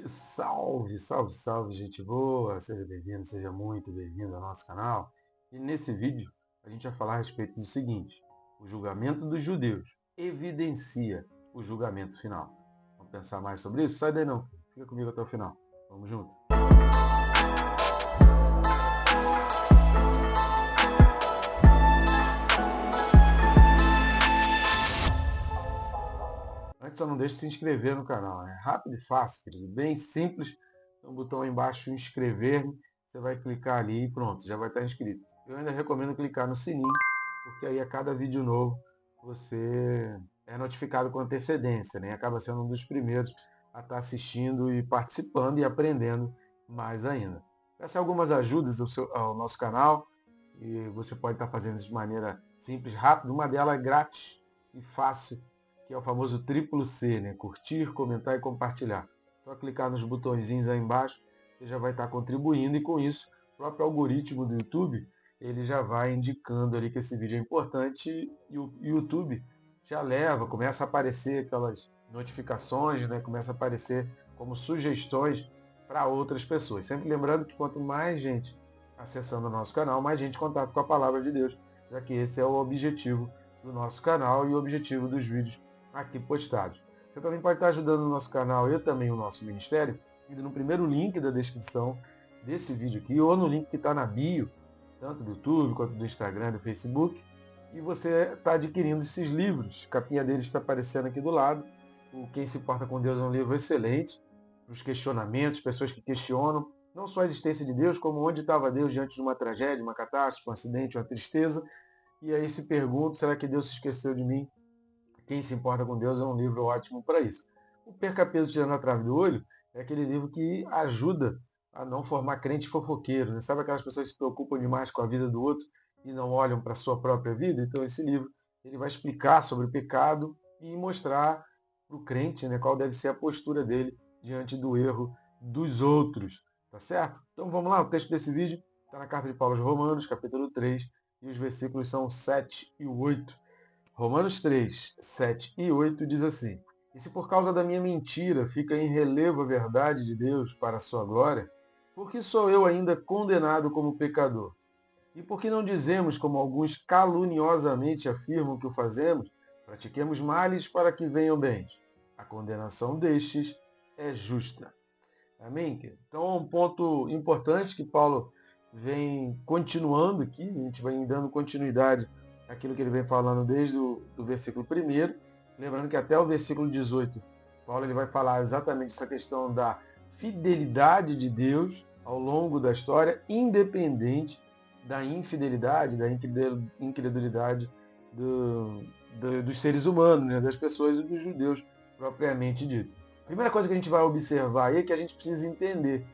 Salve, salve, salve, gente boa! Seja bem-vindo, seja muito bem-vindo ao nosso canal. E nesse vídeo a gente vai falar a respeito do seguinte: o julgamento dos judeus evidencia o julgamento final. Vamos pensar mais sobre isso? Sai daí não, fica comigo até o final. Vamos junto. Antes só não deixe de se inscrever no canal, é rápido e fácil, querido, bem simples. Tem um botão aí embaixo, inscrever-me, você vai clicar ali e pronto, já vai estar inscrito. Eu ainda recomendo clicar no sininho, porque aí a cada vídeo novo você é notificado com antecedência, né? Acaba sendo um dos primeiros a estar assistindo e participando e aprendendo mais ainda. Peço algumas ajudas ao nosso canal e você pode estar fazendo isso de maneira simples, rápida. Uma delas é grátis e fácil, que é o famoso triplo C, né? Curtir, comentar e compartilhar. Só clicar nos botõezinhos aí embaixo, você já vai estar contribuindo e com isso o próprio algoritmo do YouTube ele já vai indicando ali que esse vídeo é importante e o YouTube já leva, começa a aparecer aquelas notificações, né? Começa a aparecer como sugestões para outras pessoas. Sempre lembrando que quanto mais gente acessando o nosso canal, mais gente em contato com a palavra de Deus, já que esse é o objetivo do nosso canal e o objetivo dos vídeos aqui postados. Você também pode estar ajudando o nosso canal e também o nosso ministério, indo no primeiro link da descrição desse vídeo aqui, ou no link que está na bio, tanto do YouTube quanto do Instagram, do Facebook, e você está adquirindo esses livros. A capinha deles está aparecendo aqui do lado. O Quem se importa com Deus é um livro excelente, os questionamentos, pessoas que questionam, não só a existência de Deus, como onde estava Deus diante de uma tragédia, uma catástrofe, um acidente, uma tristeza, e aí se pergunta, será que Deus se esqueceu de mim? Quem se importa com Deus é um livro ótimo para isso. O Perca Peso Tirando a Trave do Olho é aquele livro que ajuda a não formar crente fofoqueiro. Né? Sabe aquelas pessoas que se preocupam demais com a vida do outro e não olham para a sua própria vida? Então esse livro ele vai explicar sobre o pecado e mostrar para o crente, né, qual deve ser a postura dele diante do erro dos outros. Tá certo? Então vamos lá, o texto desse vídeo está na carta de Paulo aos Romanos, capítulo 3, e os versículos são 7 e 8. Romanos 3, 7 e 8 diz assim: E se por causa da minha mentira fica em relevo a verdade de Deus para a sua glória, por que sou eu ainda condenado como pecador? E por que não dizemos, como alguns caluniosamente afirmam que o fazemos, pratiquemos males para que venham bens? A condenação destes é justa. Amém? Então, um ponto importante que Paulo vem continuando aqui, a gente vai dando continuidade àquilo que ele vem falando desde o do versículo 1º, lembrando que até o versículo 18, Paulo ele vai falar exatamente essa questão da fidelidade de Deus ao longo da história, independente da infidelidade, da incredulidade dos seres humanos, né, das pessoas e dos judeus propriamente dito. Primeira coisa que a gente vai observar aí é que a gente precisa entender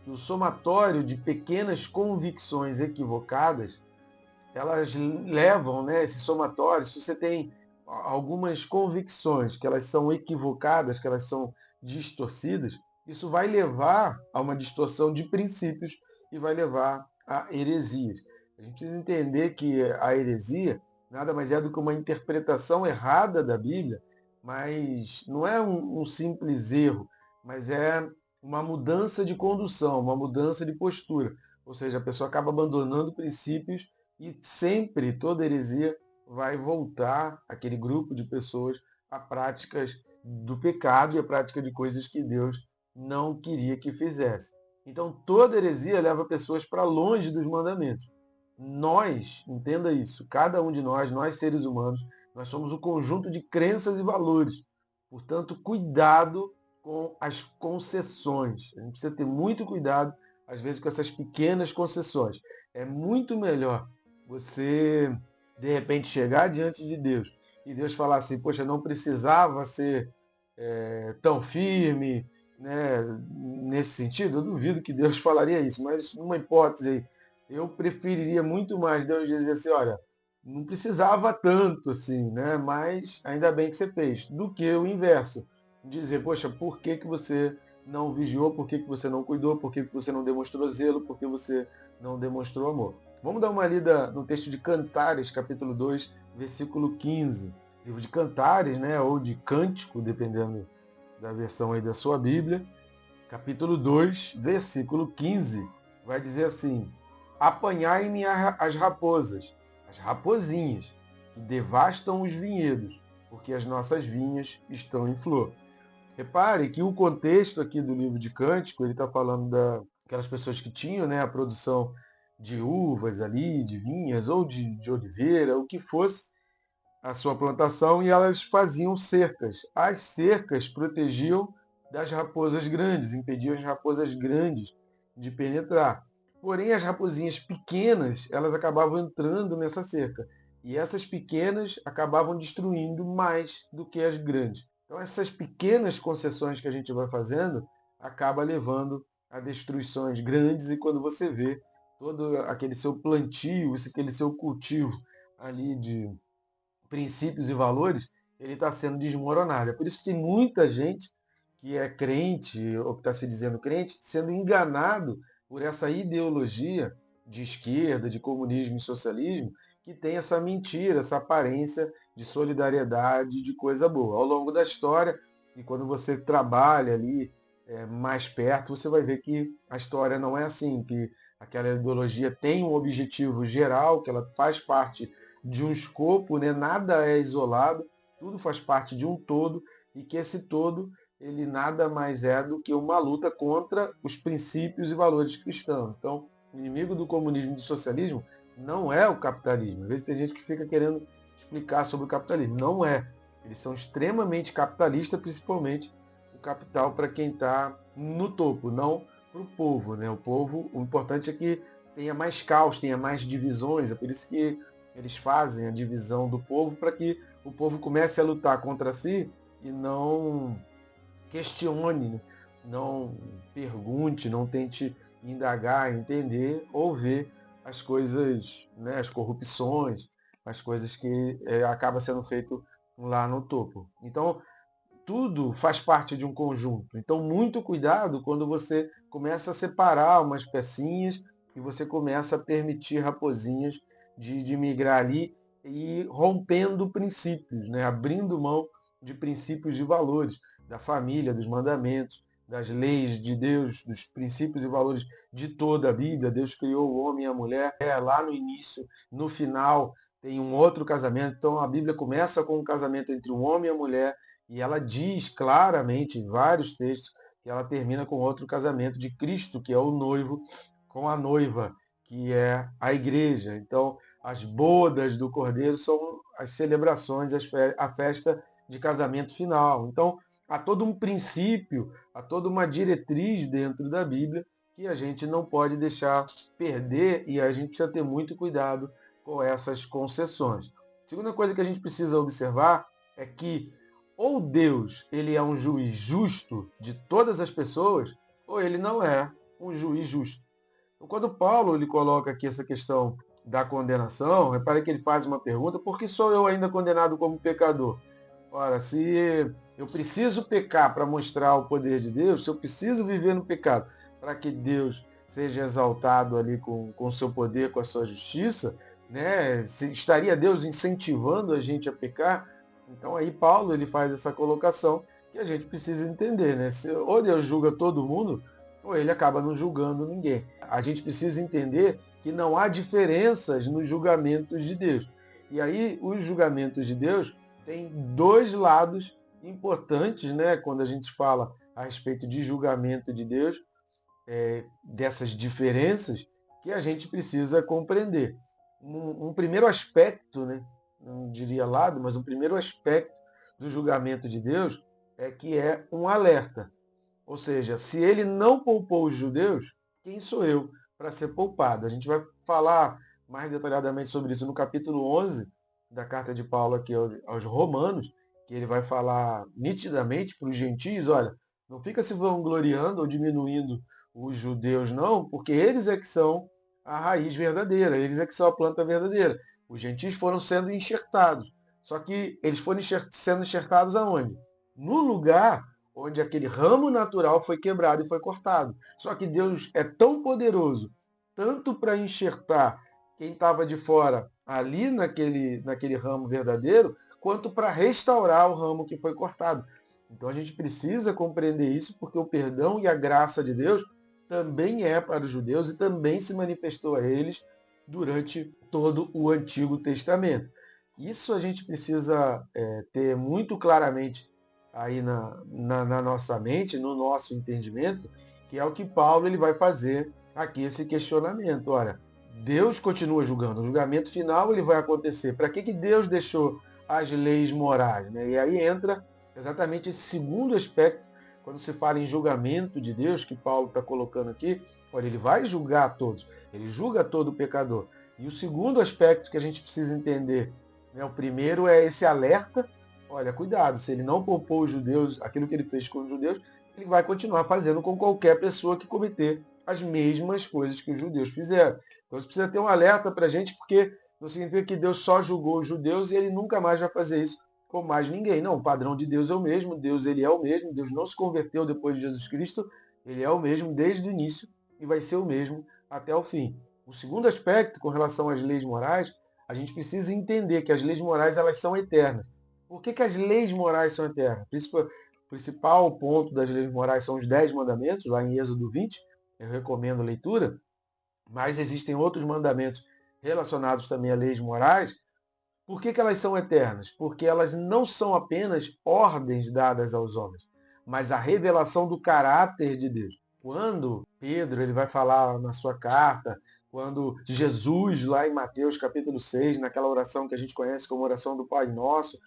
que o somatório de pequenas convicções equivocadas, elas levam, né, esse somatório, se você tem algumas convicções que elas são equivocadas, que elas são distorcidas, isso vai levar a uma distorção de princípios e vai levar a heresias. A gente precisa entender que a heresia nada mais é do que uma interpretação errada da Bíblia, mas não é um simples erro, mas é uma mudança de condução, uma mudança de postura. Ou seja, a pessoa acaba abandonando princípios e sempre toda heresia vai voltar aquele grupo de pessoas a práticas do pecado e a prática de coisas que Deus não queria que fizesse. Então toda heresia leva pessoas para longe dos mandamentos. Nós, entenda isso, cada um de nós seres humanos, nós somos um conjunto de crenças e valores. Portanto, cuidado com as concessões. A gente precisa ter muito cuidado, às vezes, com essas pequenas concessões. É muito melhor você, de repente, chegar diante de Deus e Deus falar assim, poxa, não precisava ser tão firme, né, nesse sentido. Eu duvido que Deus falaria isso, mas numa hipótese aí, eu preferiria muito mais Deus dizer assim, olha, não precisava tanto assim, né, mas ainda bem que você fez, do que o inverso. Dizer, poxa, por que que você não vigiou, por que que você não cuidou, por que que você não demonstrou zelo, por que você não demonstrou amor. Vamos dar uma lida no texto de Cantares, capítulo 2, versículo 15. Livro de Cantares, né, ou de Cântico, dependendo da versão aí da sua Bíblia. capítulo 2, versículo 15, vai dizer assim: apanhai-me as raposas, as rapozinhas, que devastam os vinhedos, porque as nossas vinhas estão em flor. Repare que o contexto aqui do livro de Cântico, ele está falando daquelas pessoas que tinham, né, a produção de uvas ali, de vinhas ou de oliveira, o que fosse a sua plantação, e elas faziam cercas. As cercas protegiam das raposas grandes, impediam as raposas grandes de penetrar. Porém, as raposinhas pequenas, elas acabavam entrando nessa cerca. E essas pequenas acabavam destruindo mais do que as grandes. Então, essas pequenas concessões que a gente vai fazendo acaba levando a destruições grandes, e quando você vê todo aquele seu plantio, aquele seu cultivo ali de princípios e valores, ele está sendo desmoronado. É por isso que tem muita gente que é crente, ou que está se dizendo crente, sendo enganado por essa ideologia de esquerda, de comunismo e socialismo, que tem essa mentira, essa aparência de solidariedade, de coisa boa. Ao longo da história, e quando você trabalha ali mais perto, você vai ver que a história não é assim, que aquela ideologia tem um objetivo geral, que ela faz parte de um escopo, né? Nada é isolado, tudo faz parte de um todo, e que esse todo ele nada mais é do que uma luta contra os princípios e valores cristãos. Então, o inimigo do comunismo e do socialismo não é o capitalismo. Às vezes tem gente que fica querendo explicar sobre o capitalismo. Não é. Eles são extremamente capitalistas, principalmente o capital para quem está no topo, não para o povo, né? O povo, o importante é que tenha mais caos, tenha mais divisões. É por isso que eles fazem a divisão do povo, para que o povo comece a lutar contra si e não questione, né? Não pergunte, não tente indagar, entender ou ver as coisas, né, as corrupções, as coisas que acaba sendo feito lá no topo. Então, tudo faz parte de um conjunto. Então, muito cuidado quando você começa a separar umas pecinhas e você começa a permitir raposinhas de migrar ali e rompendo princípios, né? Abrindo mão de princípios e valores, da família, dos mandamentos, das leis de Deus, dos princípios e valores de toda a Bíblia. Deus criou o homem e a mulher. Lá no início, no final, tem um outro casamento. Então, a Bíblia começa com um casamento entre um homem e a mulher, e ela diz claramente em vários textos que ela termina com outro casamento de Cristo, que é o noivo, com a noiva, que é a igreja. Então, as bodas do Cordeiro são as celebrações, a festa de casamento final. Então, há todo um princípio, há toda uma diretriz dentro da Bíblia que a gente não pode deixar perder, e a gente precisa ter muito cuidado com essas concessões. A segunda coisa que a gente precisa observar é que ou Deus ele é um juiz justo de todas as pessoas, ou ele não é um juiz justo. Então, quando Paulo ele coloca aqui essa questão da condenação, repare que ele faz uma pergunta: por que sou eu ainda condenado como pecador? Ora, se eu preciso pecar para mostrar o poder de Deus, se eu preciso viver no pecado para que Deus seja exaltado ali com o seu poder, com a sua justiça, né? Estaria Deus incentivando a gente a pecar? Então aí Paulo ele faz essa colocação que a gente precisa entender, né? Ou Deus julga todo mundo, ou ele acaba não julgando ninguém. A gente precisa entender que não há diferenças nos julgamentos de Deus. E aí os julgamentos de Deus têm dois lados importantes, né? Quando a gente fala a respeito de julgamento de Deus, dessas diferenças que a gente precisa compreender. Um primeiro aspecto, né, não diria lado, mas um primeiro aspecto do julgamento de Deus é que é um alerta. Ou seja, se ele não poupou os judeus, quem sou eu para ser poupado? A gente vai falar mais detalhadamente sobre isso no capítulo 11 da carta de Paulo aqui aos Romanos, que ele vai falar nitidamente para os gentios: olha, não fica se vangloriando ou diminuindo os judeus, não, porque eles é que são a raiz verdadeira, eles é que são a planta verdadeira. Os gentios foram sendo enxertados. Só que eles foram sendo enxertados aonde? No lugar onde aquele ramo natural foi quebrado e foi cortado. Só que Deus é tão poderoso, tanto para enxertar quem estava de fora ali naquele ramo verdadeiro, quanto para restaurar o ramo que foi cortado. Então a gente precisa compreender isso, porque o perdão e a graça de Deus também é para os judeus e também se manifestou a eles durante todo o Antigo Testamento. Isso a gente precisa ter muito claramente aí na nossa mente, no nosso entendimento, que é o que Paulo ele vai fazer aqui esse questionamento. Olha, Deus continua julgando, o julgamento final ele vai acontecer. Para que Deus deixou as leis morais? Né? E aí entra exatamente esse segundo aspecto, quando se fala em julgamento de Deus, que Paulo está colocando aqui. Olha, ele vai julgar a todos, ele julga todo pecador. E o segundo aspecto que a gente precisa entender, né, o primeiro é esse alerta. Olha, cuidado, se ele não poupou os judeus, aquilo que ele fez com os judeus, ele vai continuar fazendo com qualquer pessoa que cometer as mesmas coisas que os judeus fizeram. Então você precisa ter um alerta para a gente, porque não significa que Deus só julgou os judeus e ele nunca mais vai fazer isso com mais ninguém. Não, o padrão de Deus é o mesmo, Deus ele é o mesmo, Deus não se converteu depois de Jesus Cristo, ele é o mesmo desde o início e vai ser o mesmo até o fim. O segundo aspecto, com relação às leis morais, a gente precisa entender que as leis morais elas são eternas. Por que as leis morais são eternas? O principal ponto das leis morais são os 10 mandamentos, lá em Êxodo 20, eu recomendo a leitura, mas existem outros mandamentos relacionados também a leis morais. Por que elas são eternas? Porque elas não são apenas ordens dadas aos homens, mas a revelação do caráter de Deus. Quando Pedro ele vai falar na sua carta, quando Jesus, lá em Mateus capítulo 6, naquela oração que a gente conhece como oração do Pai Nosso,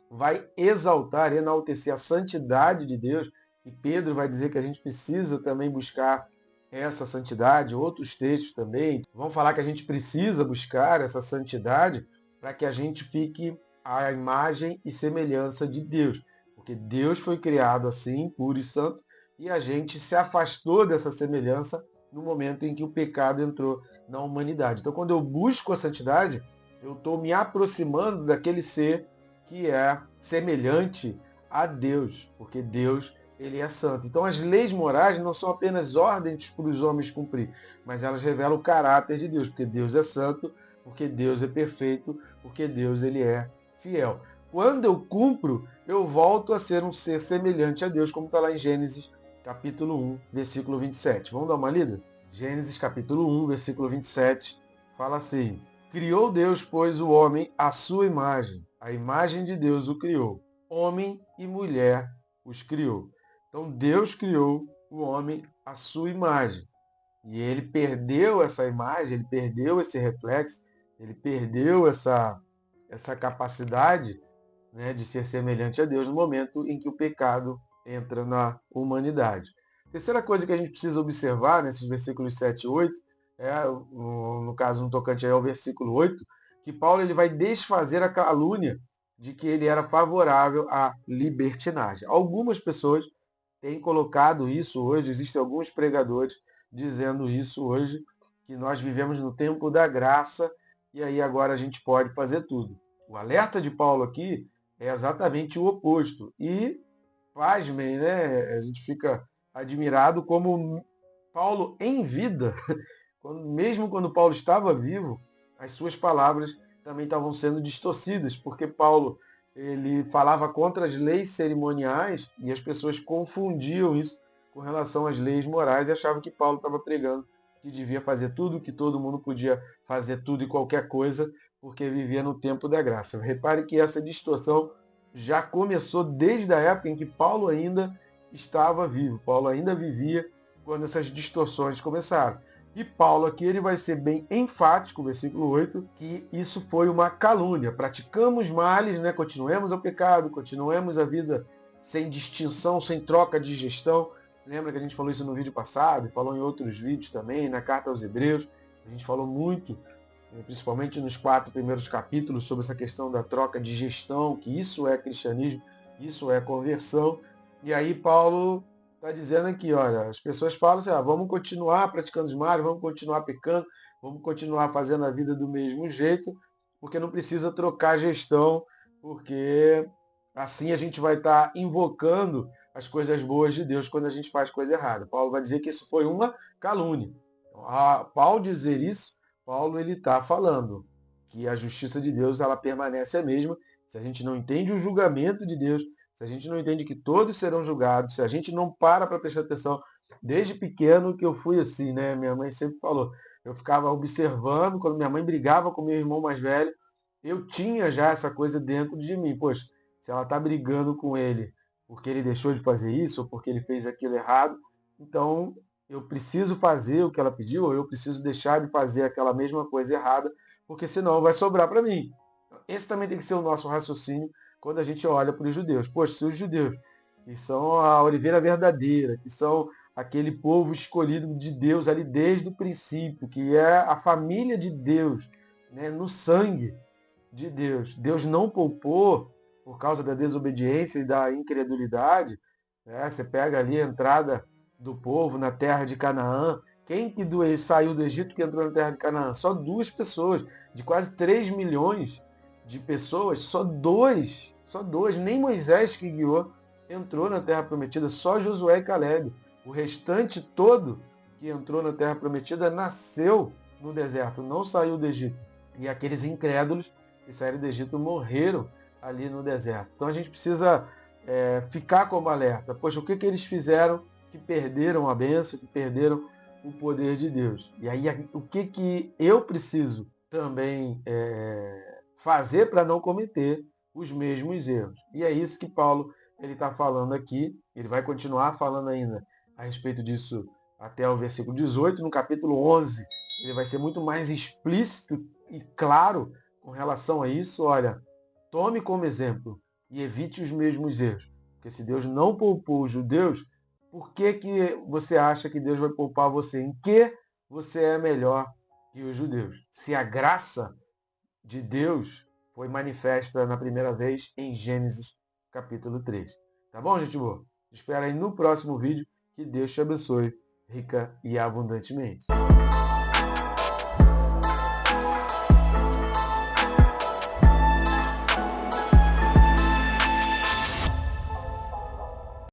vai exaltar, enaltecer a santidade de Deus, e Pedro vai dizer que a gente precisa também buscar essa santidade, outros textos também vão falar que a gente precisa buscar essa santidade para que a gente fique à imagem e semelhança de Deus. Porque Deus foi criado assim, puro e santo, e a gente se afastou dessa semelhança no momento em que o pecado entrou na humanidade. Então, quando eu busco a santidade, eu estou me aproximando daquele ser que é semelhante a Deus, porque Deus ele é santo. Então, as leis morais não são apenas ordens para os homens cumprir, mas elas revelam o caráter de Deus, porque Deus é santo, porque Deus é perfeito, porque Deus ele é fiel. Quando eu cumpro, eu volto a ser um ser semelhante a Deus, como está lá em Gênesis, capítulo 1, versículo 27. Vamos dar uma lida? Gênesis, capítulo 1, versículo 27, fala assim: Criou Deus, pois, o homem à sua imagem. A imagem de Deus o criou. Homem e mulher os criou. Então, Deus criou o homem à sua imagem. E ele perdeu essa imagem, ele perdeu esse reflexo, ele perdeu essa capacidade, né, de ser semelhante a Deus no momento em que o pecado entra na humanidade. Terceira coisa que a gente precisa observar nesses versículos 7 e 8, no caso no tocante ao versículo 8, que Paulo ele vai desfazer a calúnia de que ele era favorável à libertinagem. Algumas pessoas têm colocado isso hoje, existem alguns pregadores dizendo isso hoje, que nós vivemos no tempo da graça e aí agora a gente pode fazer tudo. O alerta de Paulo aqui é exatamente o oposto. E, pasmem, né? A gente fica admirado como Paulo, em vida, mesmo quando Paulo estava vivo, as suas palavras também estavam sendo distorcidas, porque Paulo ele falava contra as leis cerimoniais e as pessoas confundiam isso com relação às leis morais e achavam que Paulo estava pregando que devia fazer tudo, que todo mundo podia fazer tudo e qualquer coisa, porque vivia no tempo da graça. Repare que essa distorção já começou desde a época em que Paulo ainda estava vivo. Paulo ainda vivia quando essas distorções começaram. E Paulo aqui ele vai ser bem enfático, versículo 8, que isso foi uma calúnia. Praticamos males, né? Continuemos ao pecado, continuemos a vida sem distinção, sem troca de gestão. Lembra que a gente falou isso no vídeo passado, falou em outros vídeos também, na carta aos Hebreus. A gente falou muito, principalmente nos 4 primeiros capítulos, sobre essa questão da troca de gestão, que isso é cristianismo, isso é conversão. E aí Paulo está dizendo aqui, olha, as pessoas falam assim, vamos continuar praticando os males, vamos continuar pecando, vamos continuar fazendo a vida do mesmo jeito, porque não precisa trocar gestão, porque assim a gente vai estar invocando as coisas boas de Deus quando a gente faz coisa errada. Paulo vai dizer que isso foi uma calúnia. Então, Paulo dizer isso, Paulo ele está falando que a justiça de Deus ela permanece a mesma. Se a gente não entende o julgamento de Deus, se a gente não entende que todos serão julgados, se a gente não para prestar atenção, desde pequeno que eu fui assim, né? Minha mãe sempre falou, eu ficava observando, quando minha mãe brigava com meu irmão mais velho, eu tinha já essa coisa dentro de mim. Poxa, se ela está brigando com ele porque ele deixou de fazer isso, ou porque ele fez aquilo errado, então eu preciso fazer o que ela pediu, ou eu preciso deixar de fazer aquela mesma coisa errada, porque senão vai sobrar para mim. Esse também tem que ser o nosso raciocínio quando a gente olha para os judeus. Poxa, se os judeus, que são a oliveira verdadeira, que são aquele povo escolhido de Deus ali desde o princípio, que é a família de Deus, né, no sangue de Deus. Deus não poupou por causa da desobediência e da incredulidade. Né? Você pega ali a entrada do povo na terra de Canaã. Quem que saiu do Egito que entrou na terra de Canaã? Só 2 pessoas. De quase 3 milhões de pessoas, só dois, nem Moisés que guiou entrou na terra prometida, só Josué e Caleb. O restante todo que entrou na terra prometida nasceu no deserto, não saiu do Egito. E aqueles incrédulos que saíram do Egito morreram ali no deserto. Então a gente precisa ficar como alerta. Poxa, o que eles fizeram que perderam a bênção, que perderam o poder de Deus? E aí o que eu preciso também fazer para não cometer os mesmos erros? E é isso que Paulo ele está falando aqui. Ele vai continuar falando ainda a respeito disso até o versículo 18. No capítulo 11, ele vai ser muito mais explícito e claro com relação a isso. Olha, tome como exemplo e evite os mesmos erros. Porque se Deus não poupou os judeus, por que você acha que Deus vai poupar você? Em que você é melhor que os judeus? Se a graça de Deus foi manifesta na primeira vez em Gênesis capítulo 3. Tá bom, gente boa? Espero aí no próximo vídeo. Que Deus te abençoe rica e abundantemente.